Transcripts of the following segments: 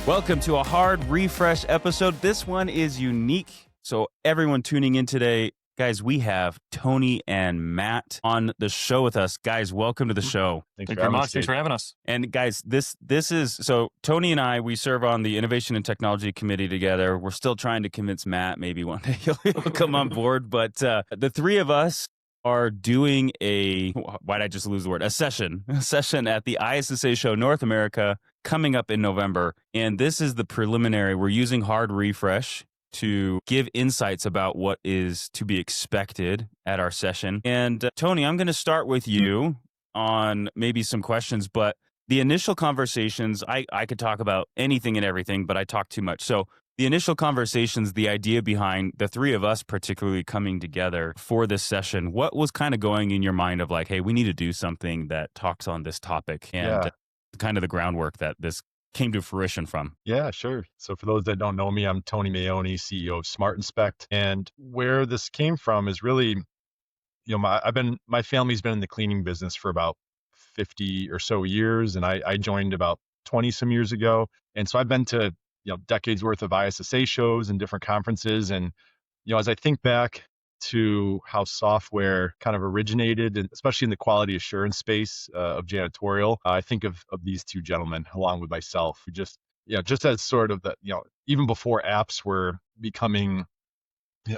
Welcome to a hard refresh episode. This one is unique. So everyone tuning in today, guys, we have Tony and Matt on the show with us. Guys, welcome to the show. Thanks very much. Thanks for having us. And guys, this is, so Tony and I, we serve on the Innovation and Technology Committee together. We're still trying to convince Matt, maybe one day he'll come on board. But the three of us are doing why'd I just lose the word? A session at the ISSA Show North America coming up in November. And this is the preliminary. We're using hard refresh to give insights about what is to be expected at our session. And Tony, I'm going to start with you on maybe some questions, but the initial conversations, I could talk about anything and everything, but I talk too much. So the initial conversations, the idea behind the three of us particularly coming together for this session, what was kind of going in your mind of like, hey, we need to do something that talks on this topic, and kind of the groundwork that this came to fruition from? Yeah, sure. So for those that don't know me, I'm Tony Maione, CEO of Smart Inspect. And where this came from is really, my family's been in the cleaning business for about 50 or so years. And I joined about 20 some years ago. And so I've been to, decades worth of ISSA shows and different conferences. And, as I think back to how software kind of originated, and especially in the quality assurance space of janitorial, I think of these two gentlemen along with myself, who just as sort of the, even before apps were becoming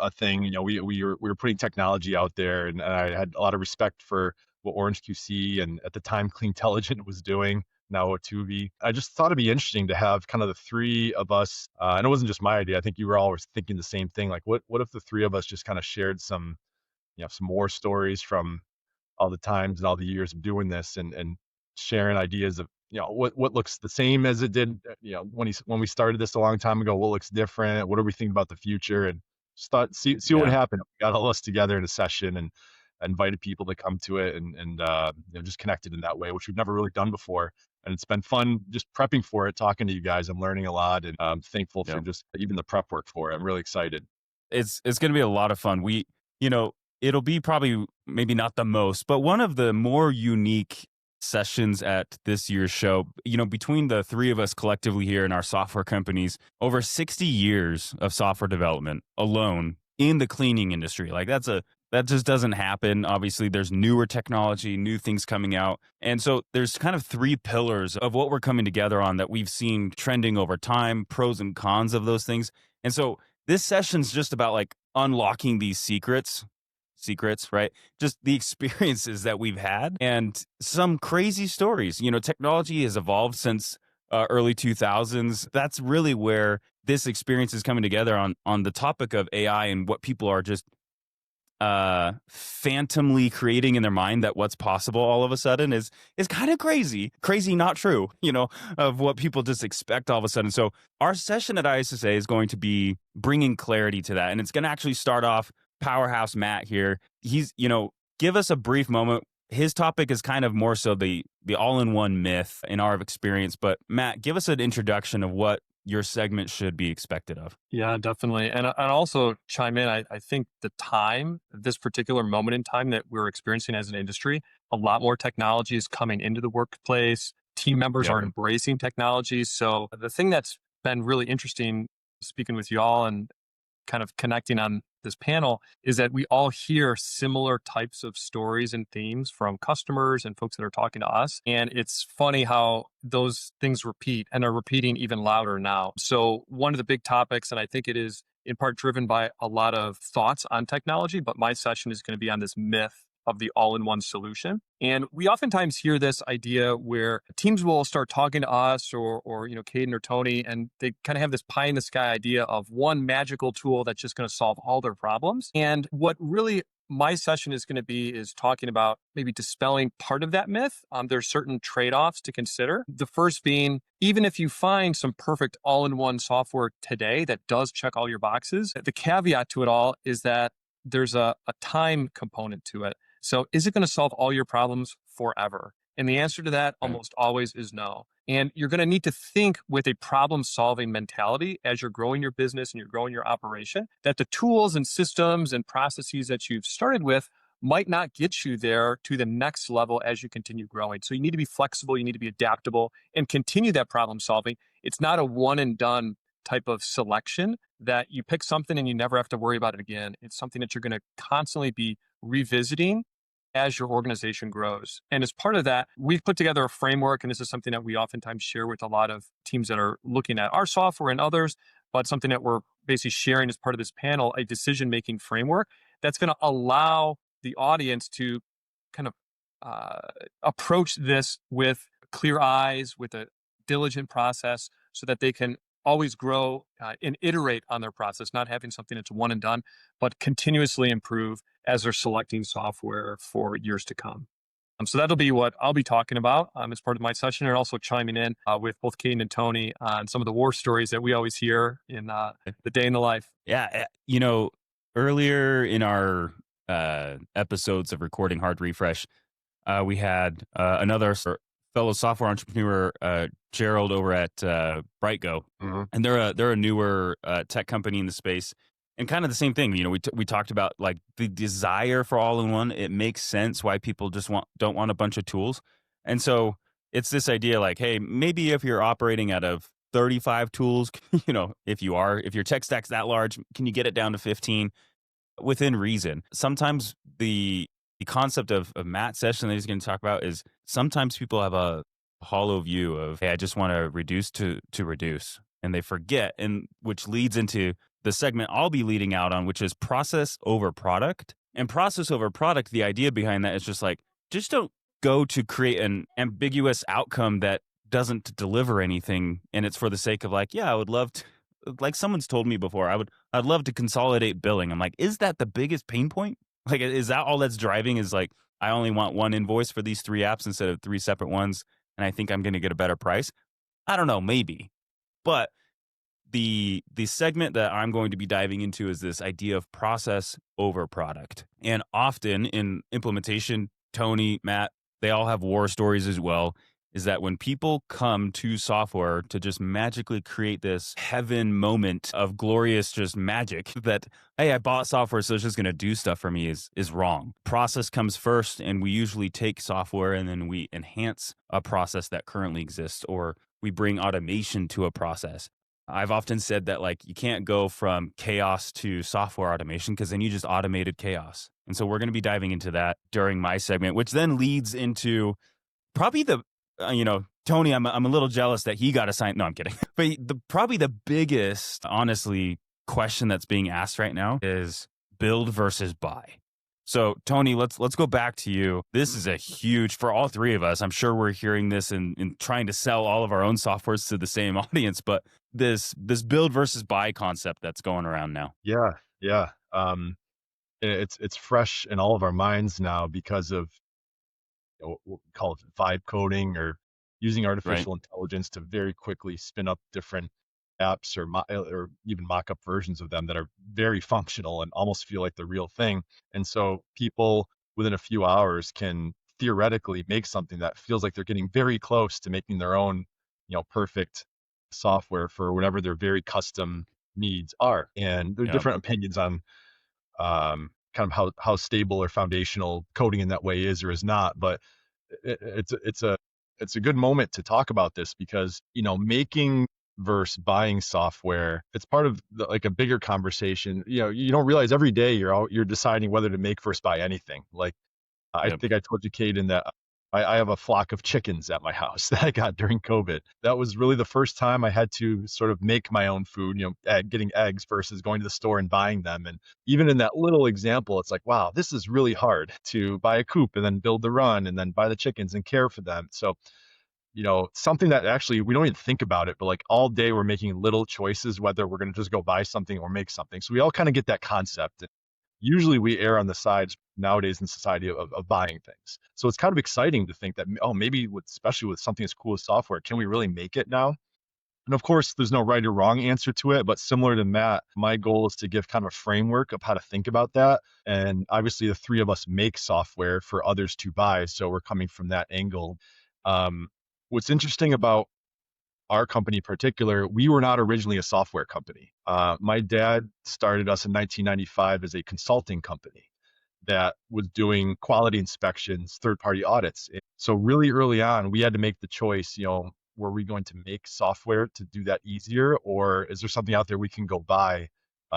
a thing, we were putting technology out there, and I had a lot of respect for what OrangeQC and at the time Cleantelligent was doing. Now Otuvi. I just thought it'd be interesting to have kind of the three of us, and it wasn't just my idea. I think you were always thinking the same thing. Like, what if the three of us just kind of shared some more stories from all the times and all the years of doing this, and sharing ideas of what looks the same as it did when we started this a long time ago. What looks different? What are we thinking about the future? And just thought see what happened. We got all us together in a session and invited people to come to it, and just connected in that way, which we've never really done before. And it's been fun just prepping for it, talking to you guys. I'm learning a lot, and I'm thankful for just even the prep work for it. I'm really excited. It's going to be a lot of fun. It'll be probably maybe not the most, but one of the more unique sessions at this year's show. Between the three of us collectively here in our software companies, over 60 years of software development alone in the cleaning industry. Like that just doesn't happen. Obviously, there's newer technology, new things coming out. And so there's kind of three pillars of what we're coming together on that we've seen trending over time, pros and cons of those things. And so this session's just about like unlocking these secrets, right? Just the experiences that we've had and some crazy stories. Technology has evolved since early 2000s. That's really where this experience is coming together on the topic of AI and what people are just phantomly creating in their mind, that what's possible all of a sudden is kind of crazy, not true, of what people just expect all of a sudden. So our session at ISSA is going to be bringing clarity to that. And it's going to actually start off powerhouse Matt here. He's, give us a brief moment. His topic is kind of more so the all-in-one myth in our experience. But Matt, give us an introduction of what your segment should be expected of. Yeah, definitely. And also chime in, I think the time, this particular moment in time that we're experiencing as an industry, a lot more technology is coming into the workplace. Team members are embracing technologies. So the thing that's been really interesting, speaking with you all and kind of connecting on this panel, is that we all hear similar types of stories and themes from customers and folks that are talking to us. And it's funny how those things repeat and are repeating even louder now. So one of the big topics, and I think it is in part driven by a lot of thoughts on technology, but my session is going to be on this myth of the all-in-one solution. And we oftentimes hear this idea where teams will start talking to us or Caden or Tony, and they kind of have this pie in the sky idea of one magical tool that's just going to solve all their problems. And what really my session is going to be is talking about maybe dispelling part of that myth. There's certain trade-offs to consider. The first being, even if you find some perfect all-in-one software today that does check all your boxes, the caveat to it all is that there's a time component to it. So is it going to solve all your problems forever? And the answer to that almost always is no. And you're going to need to think with a problem-solving mentality as you're growing your business and you're growing your operation, that the tools and systems and processes that you've started with might not get you there to the next level as you continue growing. So you need to be flexible, you need to be adaptable, and continue that problem solving it's not a one and done type of selection that you pick something and you never have to worry about it again. It's something that you're going to constantly be revisiting as your organization grows. And as part of that, we've put together a framework, and this is something that we oftentimes share with a lot of teams that are looking at our software and others, but something that we're basically sharing as part of this panel, a decision-making framework that's going to allow the audience to kind of approach this with clear eyes, with a diligent process, so that they can always grow and iterate on their process, not having something that's one and done, but continuously improve as they're selecting software for years to come. So that'll be what I'll be talking about as part of my session, and also chiming in with both Caden and Tony on some of the war stories that we always hear in the day in the life. Yeah. Earlier in our episodes of Recording Hard Refresh, we had another fellow software entrepreneur, Gerald, over at BrightGo, and they're a newer tech company in the space, and kind of the same thing. We talked about like the desire for all-in-one. It makes sense why people just don't want a bunch of tools, and so it's this idea like, hey, maybe if you're operating out of 35 tools, if your tech stack's that large, can you get it down to 15 within reason? Sometimes the concept of Matt's session that he's going to talk about is sometimes people have a hollow view of, hey, I just want to reduce to reduce, and they forget, and which leads into the segment I'll be leading out on, which is process over product. And process over product, the idea behind that is just like, just don't go to create an ambiguous outcome that doesn't deliver anything, and it's for the sake of like, yeah, I would love to, like someone's told me before, I'd love to consolidate billing. I'm like, is that the biggest pain point? Like, is that all that's driving is like, I only want one invoice for these 3 apps instead of 3 separate ones, and I think I'm going to get a better price? I don't know, maybe. But the segment that I'm going to be diving into is this idea of process over product. And often in implementation, Tony, Matt, they all have war stories as well, is that when people come to software to just magically create this heaven moment of glorious just magic that, hey, I bought software, so it's just going to do stuff for me is wrong. Process comes first, and we usually take software and then we enhance a process that currently exists, or we bring automation to a process. I've often said that like you can't go from chaos to software automation because then you just automated chaos. And so we're going to be diving into that during my segment, which then leads into probably the Tony, I'm a little jealous that he got assigned. No, I'm kidding. But probably the biggest, honestly, question that's being asked right now is build versus buy. So Tony, let's go back to you. This is a huge, for all three of us, I'm sure we're hearing this and trying to sell all of our own softwares to the same audience, but this build versus buy concept that's going around now. Yeah. It's fresh in all of our minds now because of what we call it vibe coding, or using artificial intelligence to very quickly spin up different apps or even mock-up versions of them that are very functional and almost feel like the real thing. And so people within a few hours can theoretically make something that feels like they're getting very close to making their own, perfect software for whatever their very custom needs are. And there are different opinions on kind of how stable or foundational coding in that way is or is not. But it's a good moment to talk about this because, making versus buying software, it's part of like a bigger conversation. You don't realize every day you're deciding whether to make versus buy anything. Like I think I told you, Caden, that I have a flock of chickens at my house that I got during COVID. That was really the first time I had to sort of make my own food, getting eggs versus going to the store and buying them. And even in that little example, it's like, wow, this is really hard to buy a coop and then build the run and then buy the chickens and care for them. So, something that actually we don't even think about it, but like all day we're making little choices, whether we're going to just go buy something or make something. So we all kind of get that concept. Usually we err on the sides nowadays in society of buying things. So it's kind of exciting to think that, maybe especially with something as cool as software, can we really make it now? And of course, there's no right or wrong answer to it, but similar to Matt, my goal is to give kind of a framework of how to think about that. And obviously the three of us make software for others to buy. So we're coming from that angle. What's interesting about our company in particular, we were not originally a software company. My dad started us in 1995 as a consulting company that was doing quality inspections, third-party audits. So really early on, we had to make the choice, were we going to make software to do that easier, or is there something out there we can go buy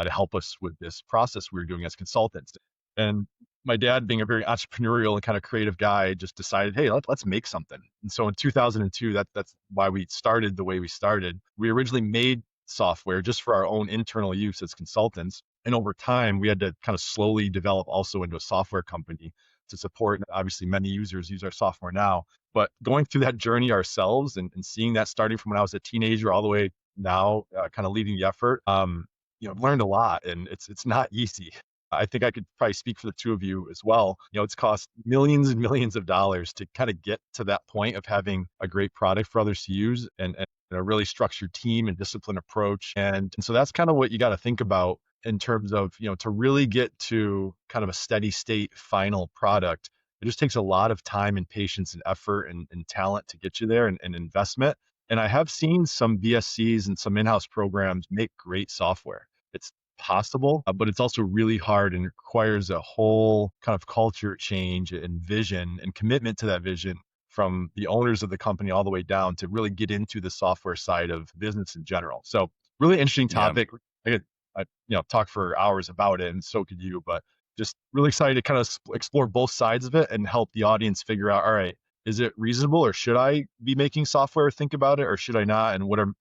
to help us with this process we were doing as consultants? And my dad, being a very entrepreneurial and kind of creative guy, just decided, hey, let's make something. And so in 2002, that's why we started the way we started. We originally made software just for our own internal use as consultants. And over time, we had to kind of slowly develop also into a software company to support. Obviously, many users use our software now. But going through that journey ourselves and seeing that starting from when I was a teenager all the way now, kind of leading the effort, I've learned a lot, and it's not easy. I think I could probably speak for the two of you as well. It's cost millions and millions of dollars to kind of get to that point of having a great product for others to use and a really structured team and disciplined approach. And so that's kind of what you got to think about in terms of, to really get to kind of a steady state final product. It just takes a lot of time and patience and effort and talent to get you there and investment. And I have seen some BSCs and some in-house programs make great software. It's possible, but it's also really hard and requires a whole kind of culture change and vision and commitment to that vision from the owners of the company all the way down to really get into the software side of business in general. So really interesting topic. I talk for hours about it, and so could you, but just really excited to kind of explore both sides of it and help the audience figure out, all right, is it reasonable, or should I be making software, think about it, or should I not? And what am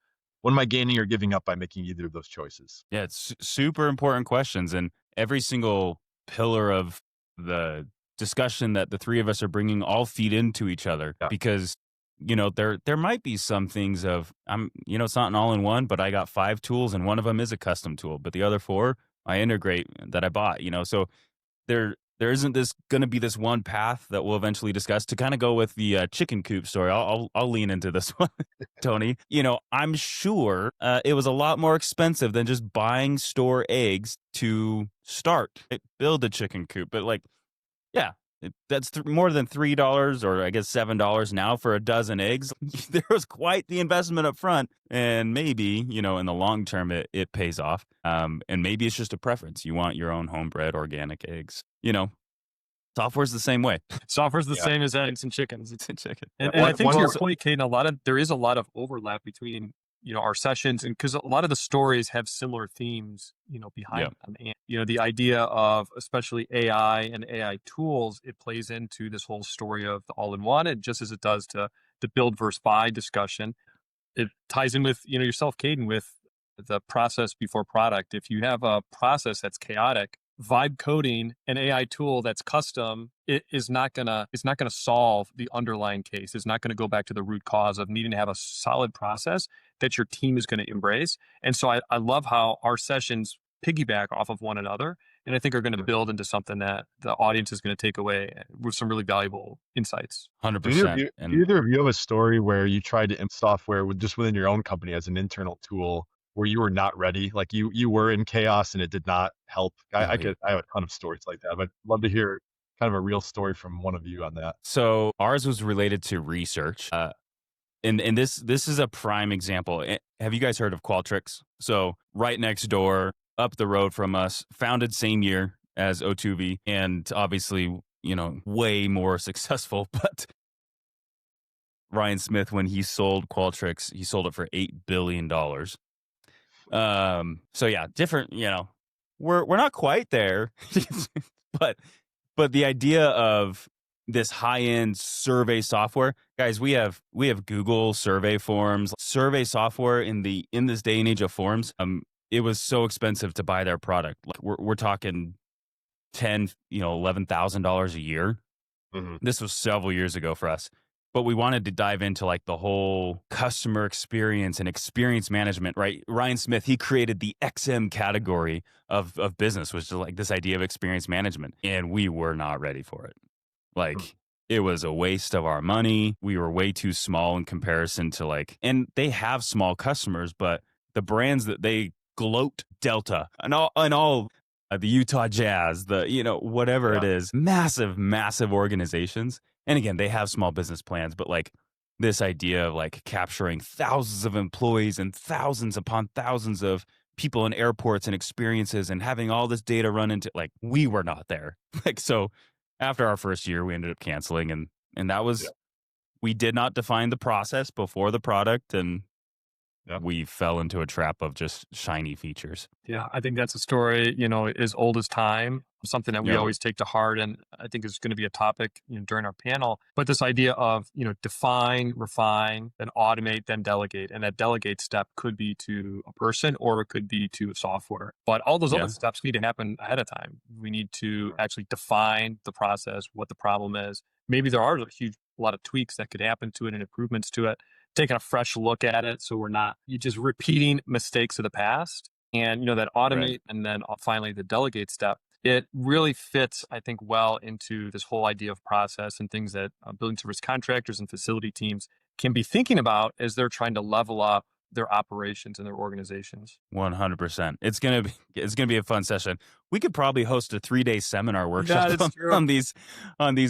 I gaining or giving up by making either of those choices? Yeah, it's super important questions. And every single pillar of the discussion that the three of us are bringing all feed into each other because, there might be some things of, it's not an all-in-one, but I got 5 tools and one of them is a custom tool, but the other 4 I integrate that I bought, so there isn't going to be this one path that we'll eventually discuss. To kind of go with the chicken coop story, I'll lean into this one, Tony. I'm sure it was a lot more expensive than just buying store eggs to build a chicken coop. But that's more than $3 or I guess $7 now for a dozen eggs. There was quite the investment up front, and maybe, in the long term, it pays off. And maybe it's just a preference. You want your own homebred organic eggs. Software's the same way. Software's the same as eggs and chickens. It's a chicken. And I think to your point, Caden, there is a lot of overlap between our sessions, and because a lot of the stories have similar themes, behind them. And, the idea of especially AI and AI tools, it plays into this whole story of the all-in-one, and just as it does to the build versus buy discussion, it ties in with, yourself, Caden, with the process before product. If you have a process that's chaotic, vibe coding an AI tool that's custom, it's not gonna solve the underlying case. It's not gonna go back to the root cause of needing to have a solid process that your team is going to embrace. And so I love how our sessions piggyback off of one another, and I think are going to build into something that the audience is going to take away with some really valuable insights. 100%. Either of you have a story where you tried to implement software within your own company as an internal tool where you were not ready, like you were in chaos and it did not help? I have a ton of stories like that, but I'd love to hear kind of a real story from one of you on that. So ours was related to research. And this is a prime example. Have you guys heard of Qualtrics? So right next door, up the road from us, founded same year as O2V, and obviously, way more successful. But Ryan Smith, when he sold Qualtrics, he sold it for $8 billion. So yeah, different, we're not quite there, but the idea of this high-end survey software, guys, we have Google survey forms, survey software in this day and age of forms. It was so expensive to buy their product. Like we're talking $11,000 a year. Mm-hmm. This was several years ago for us, but we wanted to dive into like the whole customer experience and experience management, right? Ryan Smith, he created the XM category of business, which is like this idea of experience management, and we were not ready for it. Like, it was a waste of our money. We were way too small in comparison to and they have small customers, but the brands that they gloat, Delta and all the Utah Jazz, whatever it is, massive organizations. And again, they have small business plans, but this idea of capturing thousands of employees and thousands upon thousands of people in airports and experiences and having all this data run into, we were not there. So after our first year, we ended up canceling, and that was we did not define the process before the product, and Yep. we fell into a trap of just shiny features. Yeah, I think that's a story, as old as time, something that we Yeah. always take to heart. And I think is going to be a topic, during our panel. But this idea of, define, refine, then automate, then delegate. And that delegate step could be to a person or it could be to a software. But all those Yeah. other steps need to happen ahead of time. We need to actually define the process, what the problem is. Maybe there are a lot of tweaks that could happen to it and improvements to it. Taking a fresh look at it, so we're not just repeating mistakes of the past. And that automate Right. and then finally the delegate step, it really fits, I think, well into this whole idea of process and things that building service contractors and facility teams can be thinking about as they're trying to level up their operations and their organizations. 100%. It's gonna be a fun session. We could probably host a 3-day seminar workshop that's true. on these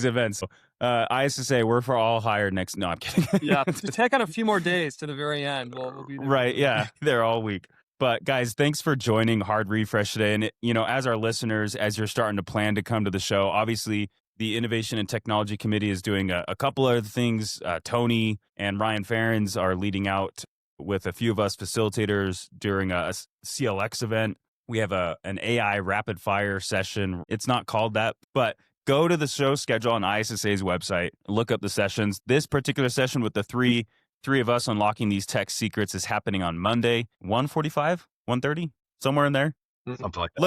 events. ISSA, we're for all hired next. No, I'm kidding. Yeah, to tack on a few more days to the very end. We'll be there. Right. Yeah, they're all week. But guys, thanks for joining Hard Refresh today. And as our listeners, as you're starting to plan to come to the show, obviously the Innovation and Technology Committee is doing a couple other things. Tony and Ryan Farrens are leading out with a few of us facilitators during a CLX event. We have an AI rapid fire session. It's not called that, but go to the show schedule on ISSA's website, look up the sessions. This particular session with the three of us unlocking these tech secrets is happening on Monday, 1:45, 1:30, somewhere in there. Something like that.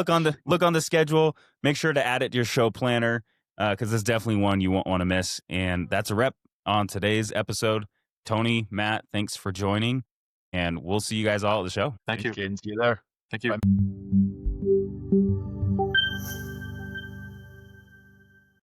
Look on the schedule. Make sure to add it to your show planner because it's definitely one you won't want to miss. And that's a wrap on today's episode. Tony, Matt, thanks for joining, and we'll see you guys all at the show. Thank you. Caden, see you there. Thank you. Bye.